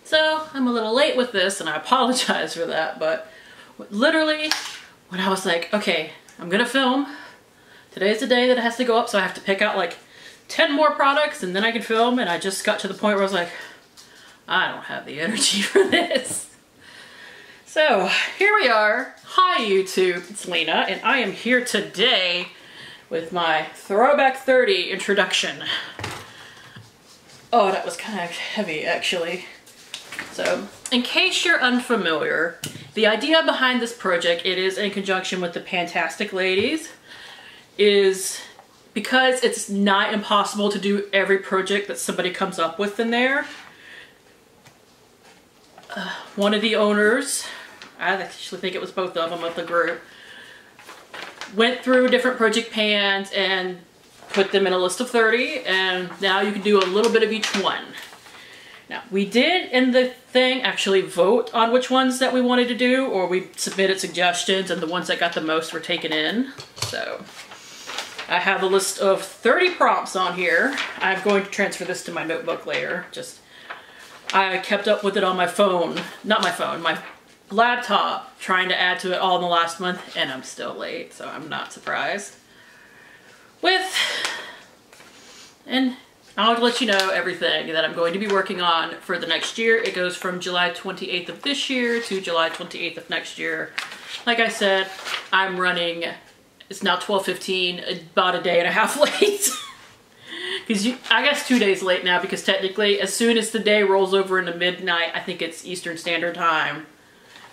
So I'm a little late with this and I apologize for that, but literally when I was like, okay, I'm gonna film, today's the day that it has to go up, so I have to pick out like 10 more products and then I can film, and I just got to the point where I was like, I don't have the energy for this. So here we are. Hi YouTube, it's Lena, and I am here today with my Throwback 30 introduction. Oh, that was kind of heavy actually. So, in case you're unfamiliar, the idea behind this project, it is in conjunction with the PANtastic ladies, is because it's not impossible to do every project that somebody comes up with in there. One of the owners, I actually think it was both of them of the group, went through different project pans and put them in a list of 30, and now you can do a little bit of each one. Now, we did in the thing actually vote on which ones that we wanted to do, or we submitted suggestions and the ones that got the most were taken in. So I have a list of 30 prompts on here. I'm going to transfer this to my notebook later. I kept up with it on my phone, not my phone, my laptop, trying to add to it all in the last month, and I'm still late, so I'm not surprised. And I'll let you know everything that I'm going to be working on for the next year. It goes from July 28th of this year to July 28th of next year. Like I said, I'm running, it's now 12:15, about a day and a half late. Because I guess 2 days late now, because technically as soon as the day rolls over into midnight, I think it's Eastern Standard Time,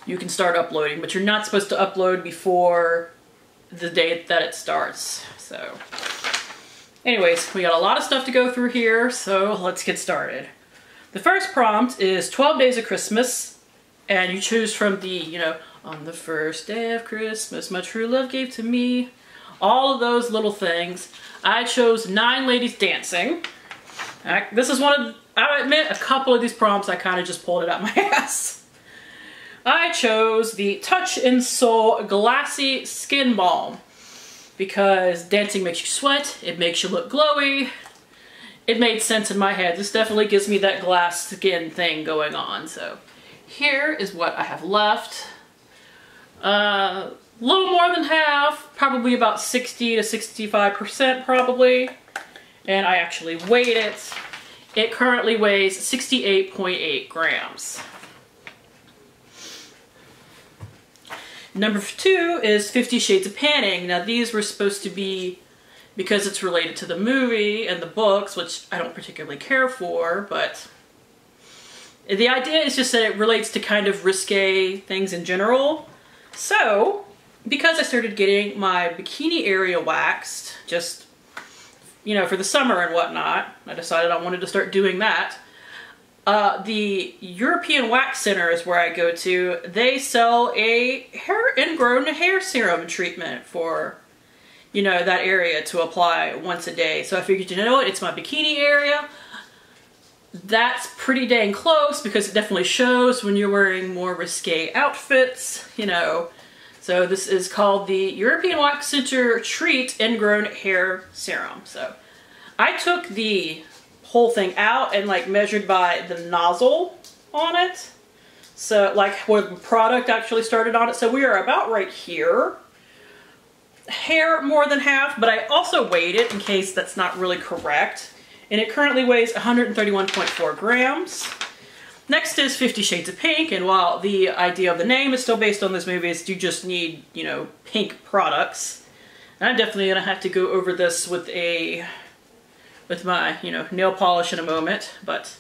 you can start uploading. But you're not supposed to upload before the day that it starts. So anyways, we got a lot of stuff to go through here, so let's get started. The first prompt is 12 Days of Christmas, and you choose from the, on the first day of Christmas, my true love gave to me, all of those little things. I chose 9 Ladies Dancing. This is one of, I admit, a couple of these prompts I kind of just pulled it out my ass. I chose the Touch and Soul Glassy Skin Balm, because dancing makes you sweat, it makes you look glowy. It made sense in my head. This definitely gives me that glass skin thing going on. So here is what I have left. A little more than half, probably about 60 to 65% probably. And I actually weighed it. It currently weighs 68.8 grams. Number 2 is 50 Shades of Panning. Now these were supposed to be, because it's related to the movie and the books, which I don't particularly care for, but the idea is just that it relates to kind of risque things in general. So, because I started getting my bikini area waxed, just, for the summer and whatnot, I decided I wanted to start doing that. The European Wax Center is where I go to. They sell a ingrown hair serum treatment for, that area to apply once a day. So I figured, it's my bikini area. That's pretty dang close because it definitely shows when you're wearing more risque outfits, So this is called the European Wax Center Treat Ingrown Hair Serum. So I took the whole thing out and measured by the nozzle on it, so where the product actually started on it. So we are about right here, hair more than half, but I also weighed it in case that's not really correct, and it currently weighs 131.4 grams. Next is 50 Shades of Pink, and while the idea of the name is still based on this movie, is you just need pink products, and I'm definitely gonna have to go over this with my, nail polish in a moment, but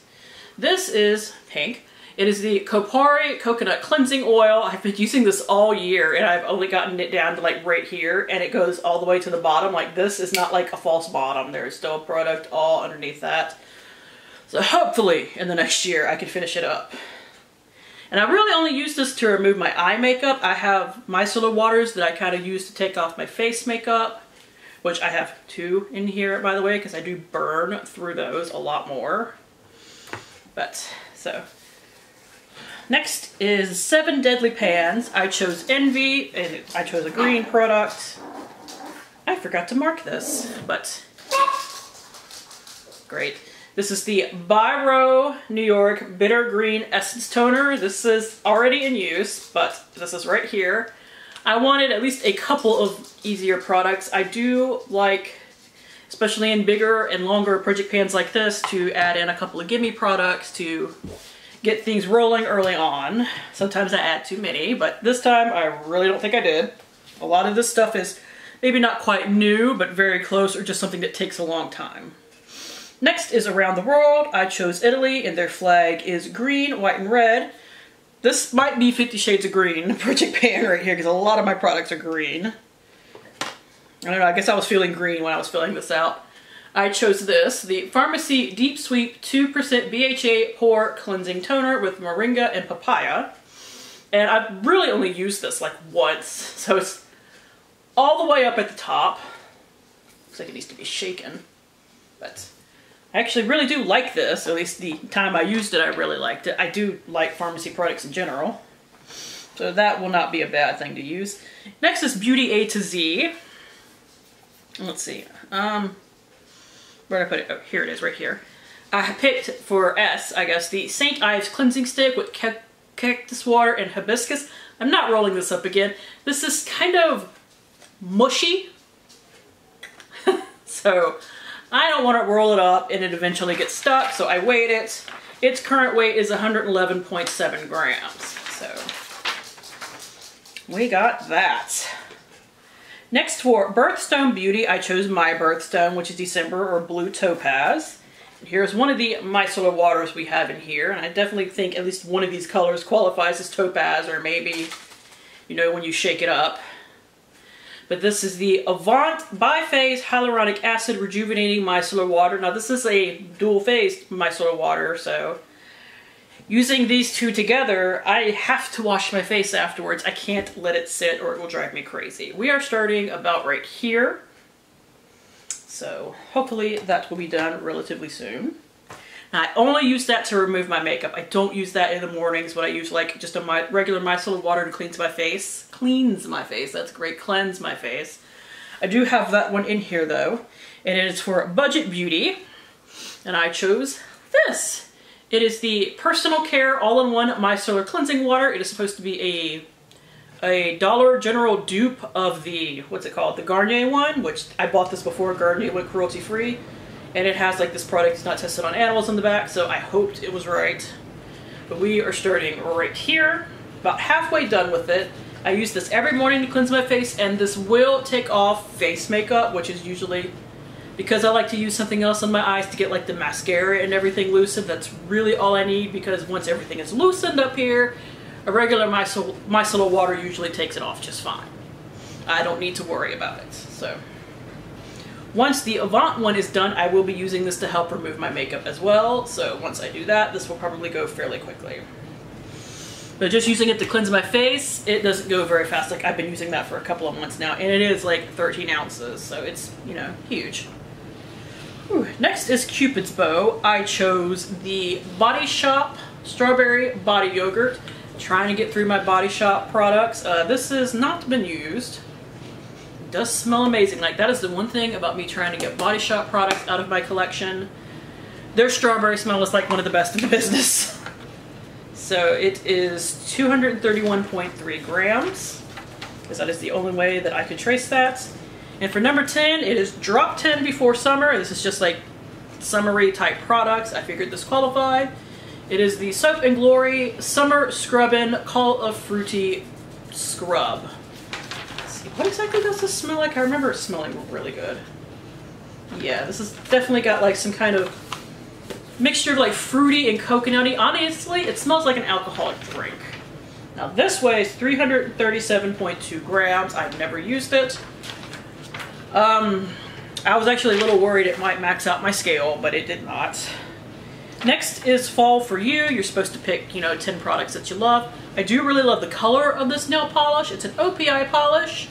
this is pink. It is the Kopari Coconut Cleansing Oil. I've been using this all year, and I've only gotten it down to right here, and it goes all the way to the bottom. This is not a false bottom. There's still a product all underneath that. So hopefully in the next year I can finish it up. And I really only use this to remove my eye makeup. I have micellar waters that I kind of use to take off my face makeup, which I have 2 in here, by the way, because I do burn through those a lot more. But, so. Next is 7 Deadly Pans. I chose Envy, and I chose a green product. I forgot to mark this, but great. This is the Byroe New York Bitter Green Essence Toner. This is already in use, but this is right here. I wanted at least a couple of easier products. I do like, especially in bigger and longer project pans like this, to add in a couple of gimme products to get things rolling early on. Sometimes I add too many, but this time I really don't think I did. A lot of this stuff is maybe not quite new, but very close, or just something that takes a long time. Next is Around the World. I chose Italy, and their flag is green, white, and red. This might be 50 Shades of Green project pan right here, because a lot of my products are green. I don't know, I guess I was feeling green when I was filling this out. I chose this, the Farmacy Deep Sweep 2% BHA Pore Cleansing Toner with Moringa and Papaya. And I've really only used this like once, so it's all the way up at the top. Looks like it needs to be shaken, but I actually really do like this. At least the time I used it, I really liked it. I do like Farmacy products in general, so that will not be a bad thing to use. Next is Beauty A to Z. Let's see. Where did I put it? Oh, here it is, right here. I picked for S, I guess, the St. Ives Cleansing Stick with cactus water and hibiscus. I'm not rolling this up again. This is kind of mushy, so I don't want to roll it up and it eventually gets stuck, so I weighed it. Its current weight is 111.7 grams, so we got that. Next, for Birthstone Beauty, I chose my Birthstone, which is December or Blue Topaz. Here's one of the micellar waters we have in here, and I definitely think at least one of these colors qualifies as Topaz, or maybe, you know, when you shake it up. But this is the Avant Biphase Hyaluronic Acid Rejuvenating Micellar Water. Now this is a dual-phased micellar water, so using these two together, I have to wash my face afterwards. I can't let it sit or it will drive me crazy. We are starting about right here, so hopefully that will be done relatively soon. Now, I only use that to remove my makeup. I don't use that in the mornings when I use like just a regular micellar water to cleanse my face. Cleans my face, that's great, cleanse my face. I do have that one in here though, and it is for Budget Beauty, and I chose this. It is the Personal Care All-in-One Micellar Cleansing Water. It is supposed to be a Dollar General dupe of the, what's it called, the Garnier one, which I bought this before Garnier went cruelty-free. And it has like this product is not tested on animals on the back, so I hoped it was right. But we are starting right here, about halfway done with it. I use this every morning to cleanse my face, and this will take off face makeup, which is usually because I like to use something else on my eyes to get like the mascara and everything loosened. That's really all I need, because once everything is loosened up here, a regular micellar water usually takes it off just fine. I don't need to worry about it. So once the Avant one is done, I will be using this to help remove my makeup as well. So once I do that, this will probably go fairly quickly. But just using it to cleanse my face, it doesn't go very fast. Like, I've been using that for a couple of months now, and it is like 13 ounces, so it's, you know, huge. Whew. Next is Cupid's Bow. I chose the Body Shop Strawberry Body Yogurt. Trying to get through my Body Shop products. This has not been used. It does smell amazing. Like, that is the one thing about me trying to get Body Shop products out of my collection. Their strawberry smell is like one of the best in the business. So it is 231.3 grams, because that is the only way that I could trace that. And for number 10, it is Drop 10 Before Summer. This is just like summery type products. I figured this qualified. It is the Soap and Glory Summer Scrubbin' Call of Fruity Scrub. Let's see, what exactly does this smell like? I remember it smelling really good. Yeah, this has definitely got like some kind of mixture of like fruity and coconutty. Honestly, it smells like an alcoholic drink. Now this weighs 337.2 grams. I've never used it. I was actually a little worried it might max out my scale, but it did not. Next is Fall For You. You're supposed to pick, you know, 10 products that you love. I do really love the color of this nail polish. It's an OPI polish.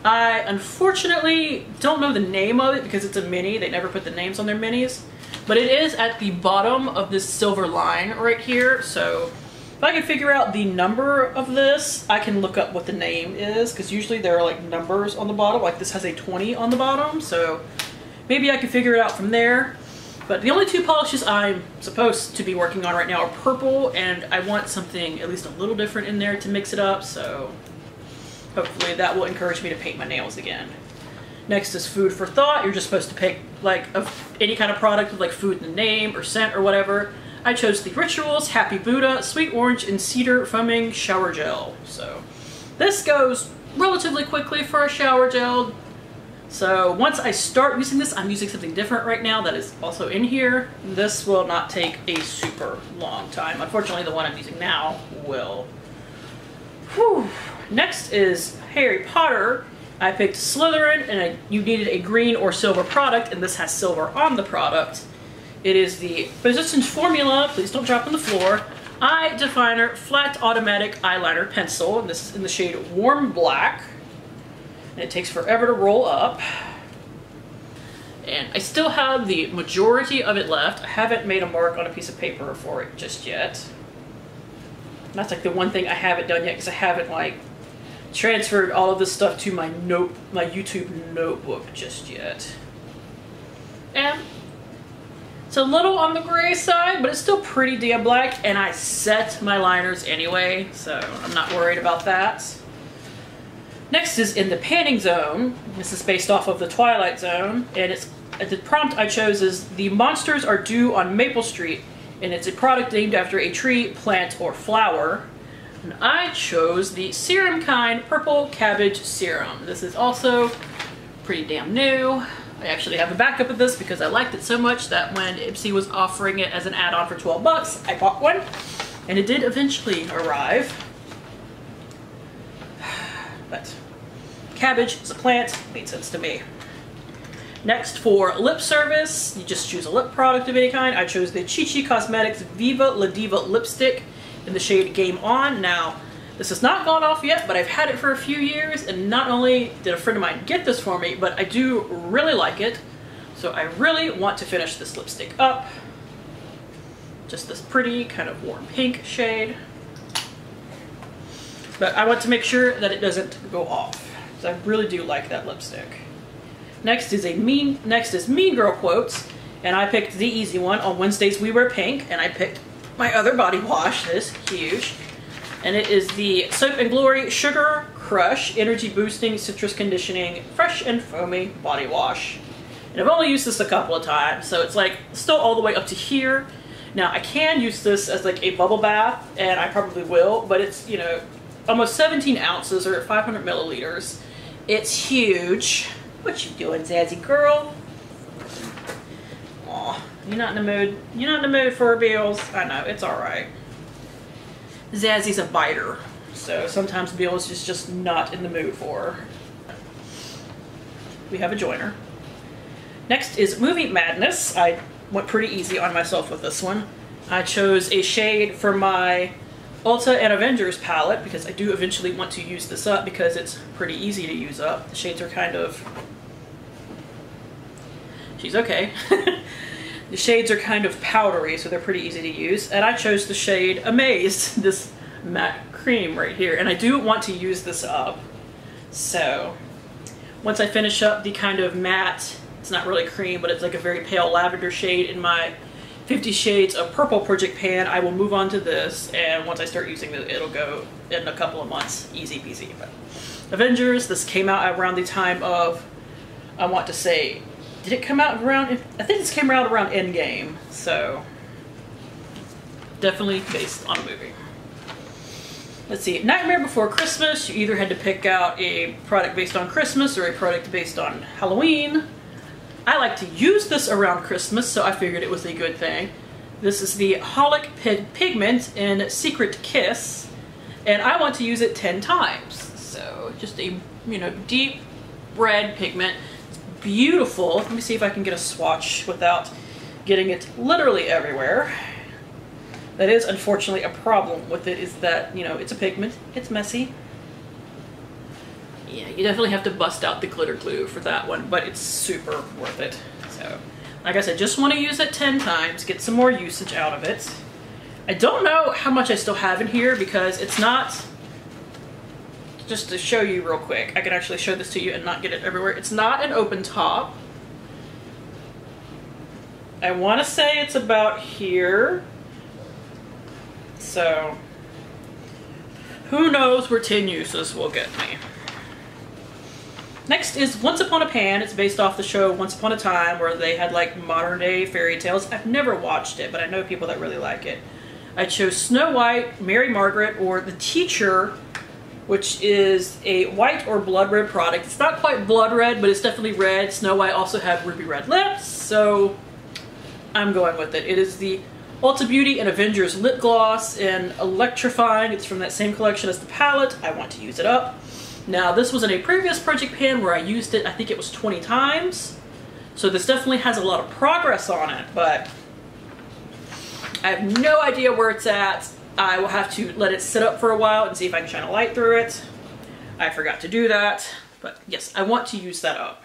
I unfortunately don't know the name of it because it's a mini. They never put the names on their minis. But it is at the bottom of this silver line right here. So if I can figure out the number of this, I can look up what the name is, because usually there are like numbers on the bottom. Like this has a 20 on the bottom, so maybe I can figure it out from there. But the only two polishes I'm supposed to be working on right now are purple, and I want something at least a little different in there to mix it up, so hopefully that will encourage me to paint my nails again. Next is food for thought. You're just supposed to pick like any kind of product with like food in the name or scent or whatever. I chose the Rituals Happy Buddha Sweet Orange and Cedar Foaming Shower Gel. So this goes relatively quickly for a shower gel. So once I start using this, I'm using something different right now that is also in here. This will not take a super long time. Unfortunately, the one I'm using now will. Whew. Next is Harry Potter. I picked Slytherin, and you needed a green or silver product, and this has silver on the product. It is the Physicians Formula, please don't drop on the floor, Eye Definer Flat Automatic Eyeliner Pencil, and this is in the shade Warm Black. And it takes forever to roll up. And I still have the majority of it left. I haven't made a mark on a piece of paper for it just yet. That's like the one thing I haven't done yet, because I haven't like transferred all of this stuff to my YouTube notebook just yet. And it's a little on the gray side, but it's still pretty damn black, and I set my liners anyway, so I'm not worried about that. Next is in the panning zone. This is based off of the Twilight Zone, and it's the prompt I chose is "The monsters are due on Maple Street," and it's a product named after a tree, plant, or flower. And I chose the Serum kind Purple Cabbage Serum. This is also pretty damn new. I actually have a backup of this because I liked it so much that when Ipsy was offering it as an add-on for 12 bucks, I bought one, and it did eventually arrive. But cabbage is a plant, made sense to me. Next, for lip service, you just choose a lip product of any kind. I chose the Chi Chi Cosmetics Viva La Diva lipstick in the shade Game On. Now, this has not gone off yet, but I've had it for a few years, and not only did a friend of mine get this for me, but I do really like it. So I really want to finish this lipstick up. Just this pretty kind of warm pink shade. But I want to make sure that it doesn't go off, because I really do like that lipstick. Next is Mean Girl Quotes, and I picked the easy one. On Wednesdays we wear pink, and I picked my other body wash, this huge, and it is the Soap and Glory Sugar Crush Energy Boosting Citrus Conditioning Fresh and Foamy Body Wash. And I've only used this a couple of times, so it's like still all the way up to here. Now I can use this as like a bubble bath, and I probably will, but it's, you know, almost 17 ounces or 500 milliliters. It's huge. What you doing, Zazzy girl? Aw, you're not in the mood. You're not in the mood for Beals. I know, it's alright. Zazzy's a biter, so sometimes Beals is just not in the mood for her. We have a joiner. Next is Movie Madness. I went pretty easy on myself with this one. I chose a shade for my Ulta and Avengers palette because I do eventually want to use this up because it's pretty easy to use up. The shades are kind of... She's okay. The shades are kind of powdery, so they're pretty easy to use. And I chose the shade Amazed, this matte cream right here. And I do want to use this up. So once I finish up the kind of matte, it's not really cream, but it's like a very pale lavender shade in my 50 Shades of Purple project pan, I will move on to this, and once I start using it, it'll go in a couple of months, easy peasy. But Avengers, this came out around the time of, I want to say, did it come out around, I think this came out around Endgame, so definitely based on a movie. Let's see, Nightmare Before Christmas, you either had to pick out a product based on Christmas or a product based on Halloween. I like to use this around Christmas, so I figured it was a good thing. This is the Holic Pigment in Secret Kiss, and I want to use it 10 times. So just a, you know, deep red pigment. It's beautiful. Let me see if I can get a swatch without getting it literally everywhere. That is unfortunately a problem with it, is that, you know, it's a pigment, it's messy. Yeah, you definitely have to bust out the glitter glue for that one, but it's super worth it. So, like I said, just want to use it 10 times, get some more usage out of it. I don't know how much I still have in here because it's not, just to show you real quick, I can actually show this to you and not get it everywhere. It's not an open top. I want to say it's about here. So, who knows where 10 uses will get me. Next is Once Upon a Pan. It's based off the show Once Upon a Time, where they had like modern day fairy tales. I've never watched it, but I know people that really like it. I chose Snow White, Mary Margaret, or The Teacher, which is a white or blood red product. It's not quite blood red, but it's definitely red. Snow White also had ruby red lips, so I'm going with it. It is the Ulta Beauty and Avengers lip gloss in Electrifying. It's from that same collection as the palette. I want to use it up. Now, this was in a previous project pan where I used it, I think it was 20 times. So this definitely has a lot of progress on it, but I have no idea where it's at. I will have to let it sit up for a while and see if I can shine a light through it. I forgot to do that, but yes, I want to use that up.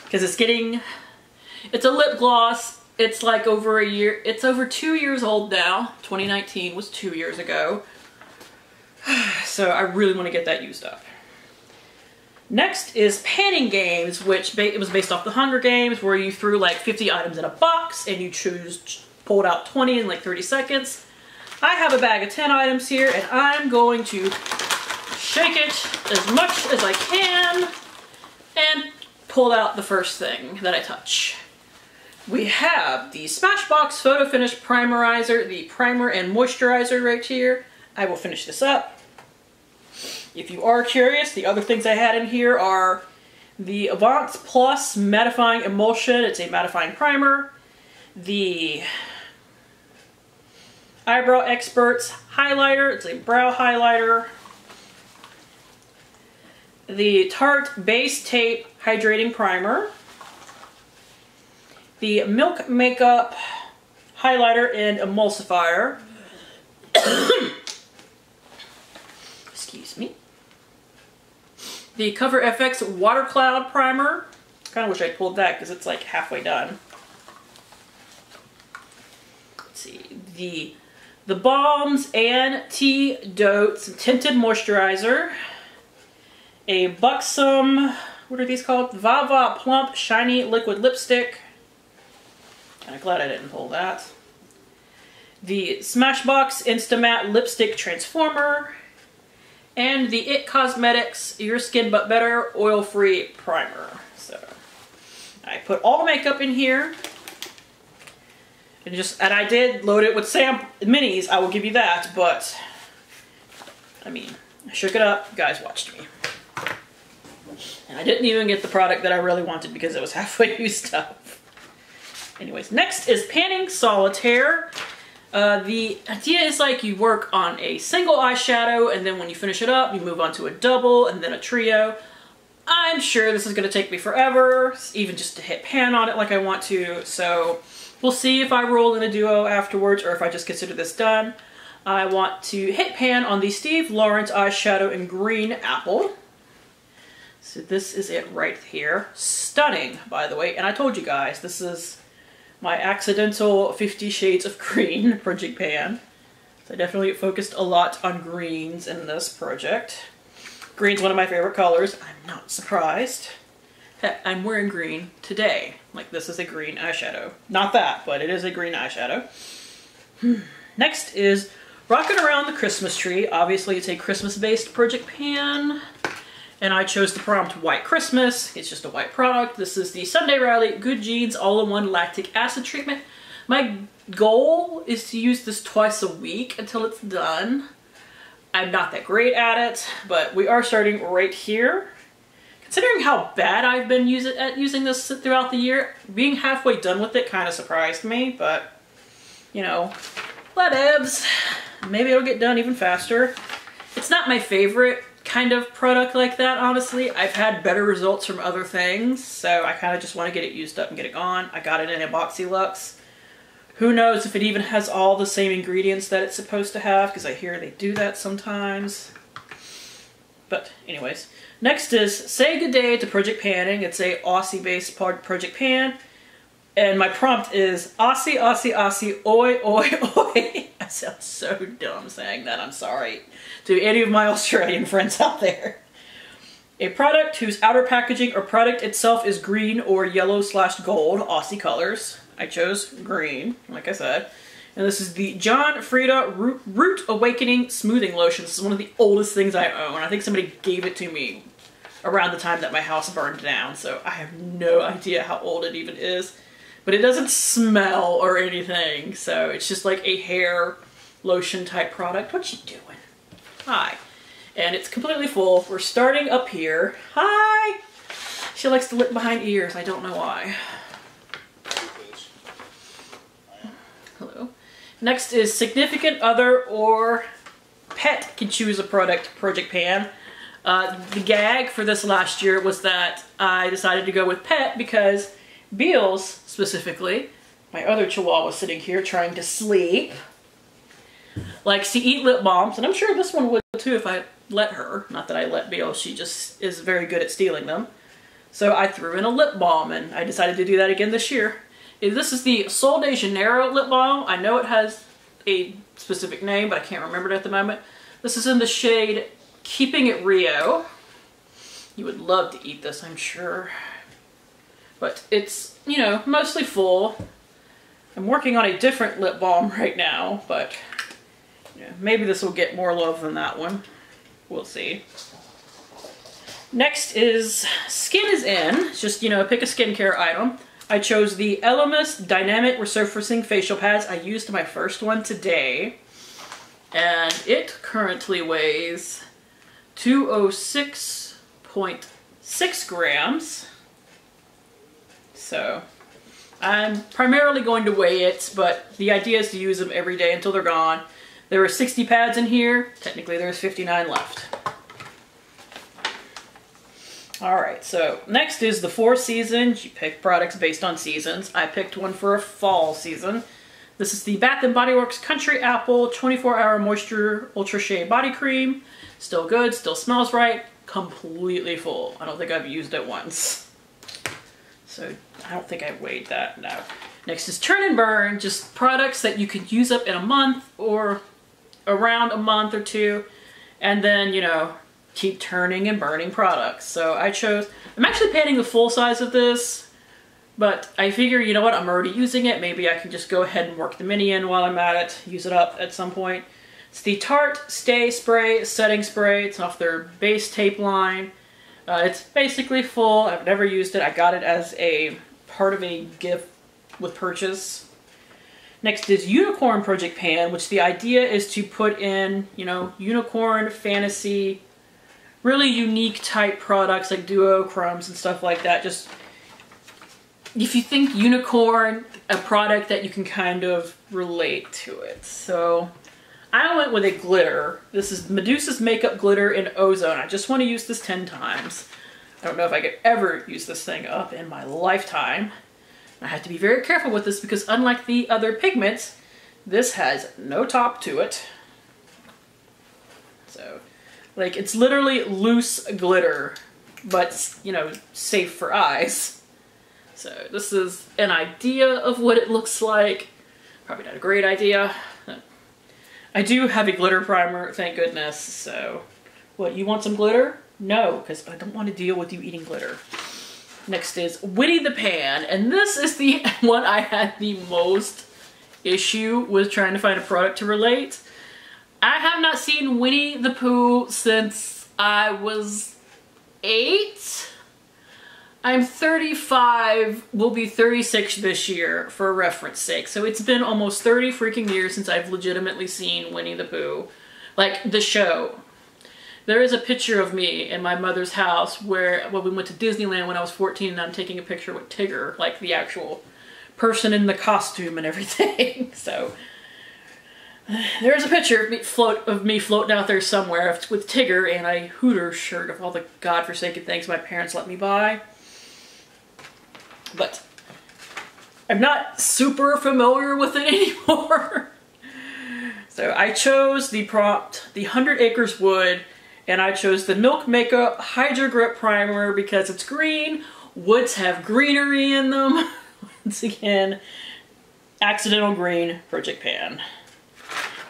Because it's a lip gloss. It's like over a year, it's over 2 years old now. 2019 was 2 years ago. So I really want to get that used up. Next is Panning Games, which it was based off the Hunger Games, where you threw like 50 items in a box and you pulled out 20 in like 30 seconds. I have a bag of 10 items here, and I'm going to shake it as much as I can and pull out the first thing that I touch. We have the Smashbox Photo Finish Primerizer, the primer and moisturizer right here. I will finish this up. If you are curious, the other things I had in here are the Avant Plus Mattifying Emulsion. It's a mattifying primer. The Eyebrow Experts Highlighter. It's a brow highlighter. The Tarte Base Tape Hydrating Primer. The Milk Makeup Highlighter and Emulsifier. Excuse me. The Cover FX Water Cloud Primer. Kind of wish I pulled that because it's like halfway done. Let's see. The Balms Antidotes Tinted Moisturizer. A Buxom, what are these called? Viva Plump Shiny Liquid Lipstick. Kind of glad I didn't pull that. The Smashbox Instamatte Lipstick Transformer. And the IT Cosmetics Your Skin But Better Oil-Free Primer. So, I put all the makeup in here. And I did load it with minis, I will give you that, but, I mean, I shook it up, you guys watched me. And I didn't even get the product that I really wanted because it was halfway used up. Anyways, next is Panning Solitaire. The idea is like you work on a single eyeshadow, and then when you finish it up, you move on to a double, and then a trio. I'm sure this is going to take me forever, even just to hit pan on it like I want to, so we'll see if I roll in a duo afterwards, or if I just consider this done. I want to hit pan on the Steve Lawrence eyeshadow in Green Apple. So this is it right here. Stunning, by the way, and I told you guys, this is my accidental 50 Shades of Green project pan. So I definitely focused a lot on greens in this project. Green's one of my favorite colors. I'm not surprised. Heck, I'm wearing green today. Like, this is a green eyeshadow. Not that, but it is a green eyeshadow. Next is Rockin' Around the Christmas Tree. Obviously, it's a Christmas-based project pan. And I chose the prompt White Christmas. It's just a white product. This is the Sunday Riley Good Genes All-in-One Lactic Acid Treatment. My goal is to use this twice a week until it's done. I'm not that great at it, but we are starting right here. Considering how bad I've been at using this throughout the year, being halfway done with it kind of surprised me, but, you know, whatevs. Maybe it'll get done even faster. It's not my favorite kind of product like that, honestly. I've had better results from other things, so I kind of just want to get it used up and get it gone. I got it in a Boxy Luxe. Who knows if it even has all the same ingredients that it's supposed to have, because I hear they do that sometimes. But anyways, next is Say Good Day to Project Panning. It's a Aussie-based project pan. And my prompt is Aussie, Aussie, Aussie, oi, oi, oi. I sound so dumb saying that, I'm sorry to any of my Australian friends out there. A product whose outer packaging or product itself is green or yellow/gold, Aussie colors. I chose green, like I said. And this is the John Frieda Root Awakening Smoothing Lotion. This is one of the oldest things I own. I think somebody gave it to me around the time that my house burned down, so I have no idea how old it even is. But it doesn't smell or anything, so it's just like a hair lotion type product. What you doing? Hi. And it's completely full. We're starting up here. Hi! She likes to look behind ears. I don't know why. Hello. Next is Significant Other or Pet can choose a product, Project Pan. The gag for this last year was that I decided to go with Pet because Beals, specifically, my other chihuahua sitting here trying to sleep, likes to eat lip balms, and I'm sure this one would too if I let her. Not that I let Beals, she just is very good at stealing them. So I threw in a lip balm, and I decided to do that again this year. This is the Sol de Janeiro Lip Balm. I know it has a specific name, but I can't remember it at the moment. This is in the shade Keeping It Rio. You would love to eat this, I'm sure. But it's, you know, mostly full. I'm working on a different lip balm right now, but yeah, maybe this will get more love than that one. We'll see. Next is Skin is In. It's just, you know, pick a skincare item. I chose the Elemis Dynamic Resurfacing Facial Pads. I used my first one today, and it currently weighs 206.6 grams. So I'm primarily going to weigh it, but the idea is to use them every day until they're gone. There are 60 pads in here. Technically there's 59 left. Alright, so next is the 4 seasons. You pick products based on seasons. I picked one for a fall season. This is the Bath & Body Works Country Apple 24-Hour Moisture Ultra Shea Body Cream. Still good, still smells right, completely full. I don't think I've used it once. So I don't think I weighed that, no. Next is Turn and Burn, just products that you could use up in a month or around a month or two. And then, you know, keep turning and burning products. So I chose, I'm actually painting the full size of this, but I figure, you know what, I'm already using it. Maybe I can just go ahead and work the mini in while I'm at it, use it up at some point. It's the Tarte Stay Spray Setting Spray. It's off their base tape line. It's basically full. I've never used it. I got it as a part of a gift with purchase. Next is Unicorn Project Pan, which the idea is to put in, you know, unicorn, fantasy, really unique type products like duochromes and stuff like that. Just, if you think unicorn, a product that you can kind of relate to it. So I went with a glitter. This is Medusa's Makeup Glitter in Ozone. I just want to use this 10 times. I don't know if I could ever use this thing up in my lifetime. I have to be very careful with this because unlike the other pigments, this has no top to it. So, like, it's literally loose glitter, but, you know, safe for eyes. So this is an idea of what it looks like. Probably not a great idea. I do have a glitter primer, thank goodness. So, what, you want some glitter? No, because I don't want to deal with you eating glitter. Next is Winnie the Pan, and this is the one I had the most issue with trying to find a product to relate. I have not seen Winnie the Pooh since I was 8. I'm 35, will be 36 this year for reference sake. So it's been almost 30 freaking years since I've legitimately seen Winnie the Pooh. Like, the show. There is a picture of me in my mother's house where, well, we went to Disneyland when I was 14 and I'm taking a picture with Tigger, like the actual person in the costume and everything. So there's a picture of me floating out there somewhere with Tigger and a Hooters shirt of all the godforsaken things my parents let me buy. But I'm not super familiar with it anymore. So I chose the prompt, the 100 Acres Wood, and I chose the Milk Makeup Hydro Grip Primer because it's green. Woods have greenery in them. Once again, accidental green Project Pan.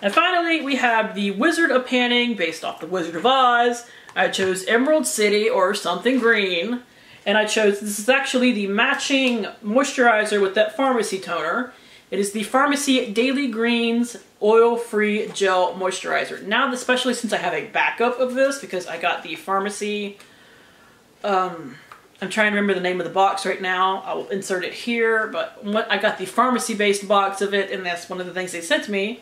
And finally, we have the Wizard of Panning based off the Wizard of Oz. I chose Emerald City or something green. And I chose, this is actually the matching moisturizer with that Farmacy toner. It is the Farmacy Daily Greens Oil-Free Gel Moisturizer. Now, especially since I have a backup of this, because I got the Farmacy, I'm trying to remember the name of the box right now. I'll insert it here, but I got the Farmacy-based box of it, and that's one of the things they sent me.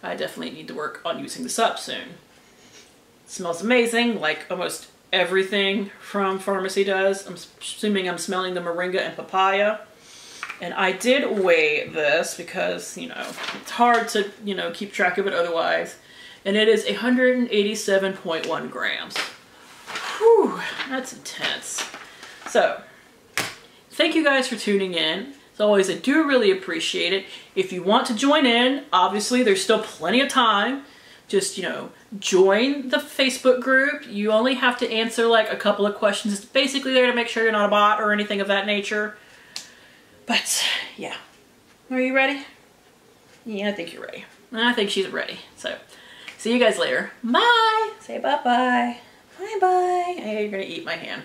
I definitely need to work on using this up soon. It smells amazing, like almost everything from Farmacy does. I'm assuming I'm smelling the moringa and papaya. And I did weigh this because, you know, it's hard to, you know, keep track of it otherwise. And it is 187.1 grams. Whew, that's intense. So, thank you guys for tuning in. As always, I do really appreciate it. If you want to join in, obviously there's still plenty of time. Just, you know, join the Facebook group. You only have to answer like a couple of questions. It's basically there to make sure you're not a bot or anything of that nature. But, yeah. Are you ready? Yeah, I think you're ready. I think she's ready. So, see you guys later. Bye! Say bye-bye. Bye-bye. Hey, you're gonna eat my hand.